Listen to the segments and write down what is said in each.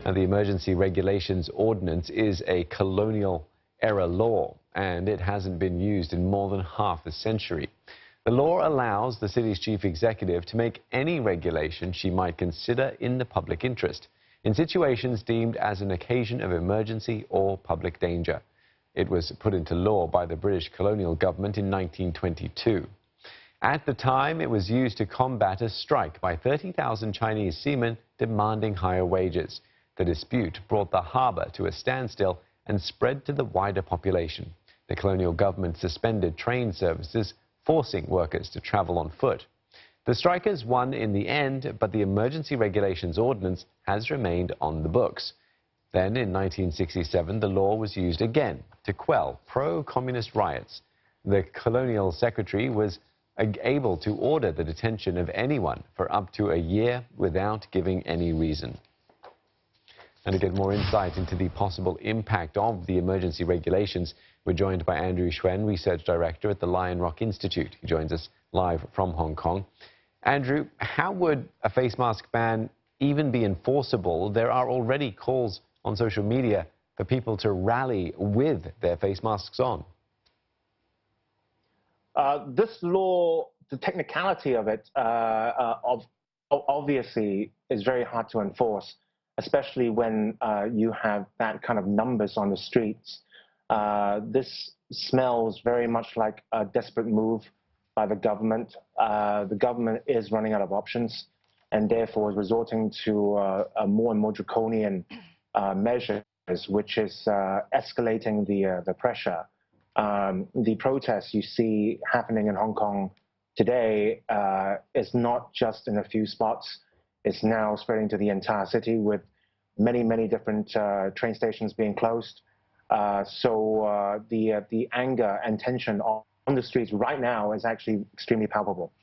Now, the Emergency Regulations Ordinance is a colonial-era law, and it hasn't been used in more than half a century. The law allows the city's chief executive to make any regulation she might consider in the public interest, in situations deemed as an occasion of emergency or public danger. It was put into law by the British colonial government in 1922. At the time, it was used to combat a strike by 30,000 Chinese seamen demanding higher wages. The dispute brought the harbour to a standstill and spread to the wider population. The colonial government suspended train services, forcing workers to travel on foot. The strikers won in the end, but the Emergency Regulations Ordinance has remained on the books. Then, in 1967, the law was used again to quell pro-communist riots. The colonial secretary was able to order the detention of anyone for up to a year without giving any reason. And to get more insight into the possible impact of the emergency regulations, we're joined by Andrew Schwen, Research Director at the Lion Rock Institute. He joins us live from Hong Kong. Andrew, how would a face mask ban even be enforceable? There are already calls on social media for people to rally with their face masks on. This law, the technicality of it, obviously is very hard to enforce, especially when you have that kind of numbers on the streets. This smells very much like a desperate move by the government. The government is running out of options and therefore is resorting to a more and more draconian measures, which is escalating the pressure. The protests you see happening in Hong Kong today is not just in a few spots. It's now spreading to the entire city with many, many different train stations being closed. So the anger and tension on the streets right now is actually extremely palpable.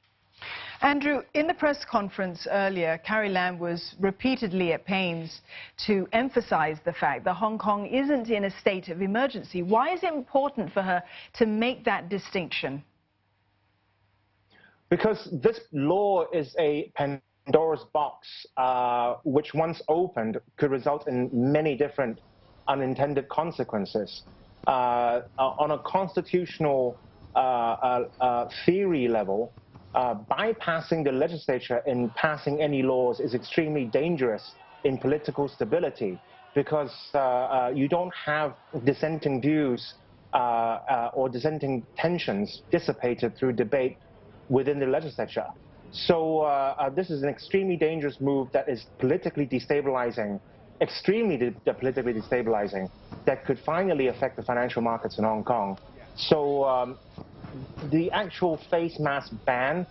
Andrew, in the press conference earlier, Carrie Lam was repeatedly at pains to emphasize the fact that Hong Kong isn't in a state of emergency. Why is it important for her to make that distinction? Because this law is a Pandora's box, which once opened could result in many different unintended consequences. On a constitutional theory level, bypassing the legislature in passing any laws is extremely dangerous in political stability, because you don't have dissenting views or dissenting tensions dissipated through debate within the legislature. So this is an extremely dangerous move that is politically destabilizing, extremely politically destabilizing, that could finally affect the financial markets in Hong Kong. So the actual face mask ban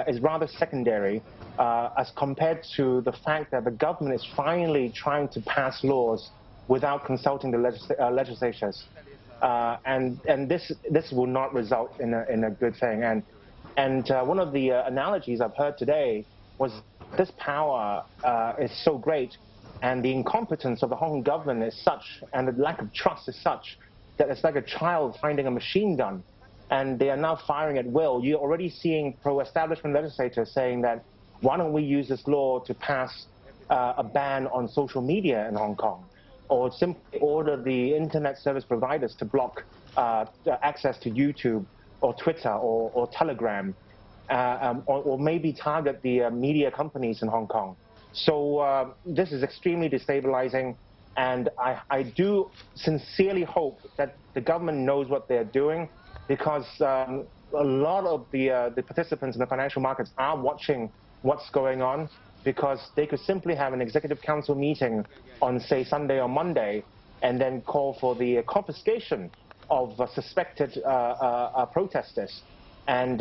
is rather secondary as compared to the fact that the government is finally trying to pass laws without consulting the legislatures. And this will not result in a good thing. And one of the analogies I've heard today was this power is so great, and the incompetence of the Hong Kong government is such, and the lack of trust is such, that it's like a child finding a machine gun, and they are now firing at will. You're already seeing pro-establishment legislators saying that, why don't we use this law to pass a ban on social media in Hong Kong, or simply order the internet service providers to block access to YouTube or Twitter or Telegram, or maybe target the media companies in Hong Kong. So this is extremely destabilizing, and I do sincerely hope that the government knows what they're doing, because a lot of the participants in the financial markets are watching what's going on, because they could simply have an executive council meeting on, say, Sunday or Monday, and then call for the confiscation of suspected protesters. And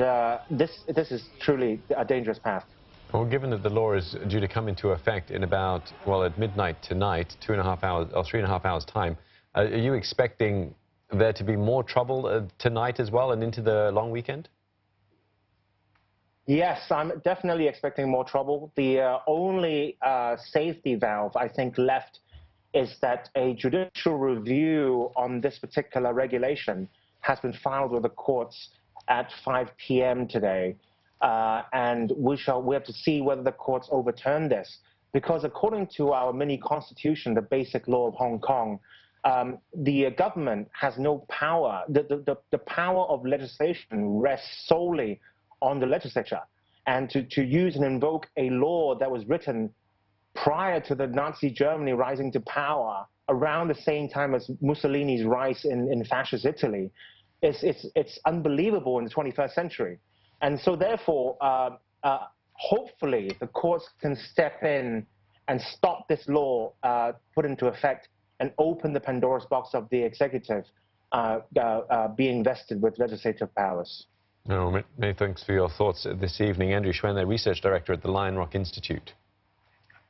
this is truly a dangerous path. Well, given that the law is due to come into effect in about, well, at midnight tonight, 2.5 hours or 3.5 hours time, are you expecting there to be more trouble tonight as well and into the long weekend? Yes, I'm definitely expecting more trouble. The only safety valve, I think, left is that a judicial review on this particular regulation has been filed with the courts at 5 p.m. today. And we have to see whether the courts overturn this. because according to our mini constitution, the basic law of Hong Kong, the government has no power. The power of legislation rests solely on the legislature. And to use and invoke a law that was written prior to the Nazi Germany rising to power, around the same time as Mussolini's rise in fascist Italy, it's unbelievable in the 21st century. And so therefore, hopefully the courts can step in and stop this law put into effect and open the Pandora's box of the executive being vested with legislative powers. No, many thanks for your thoughts this evening. Andrew Schwen, the Research Director at the Lion Rock Institute.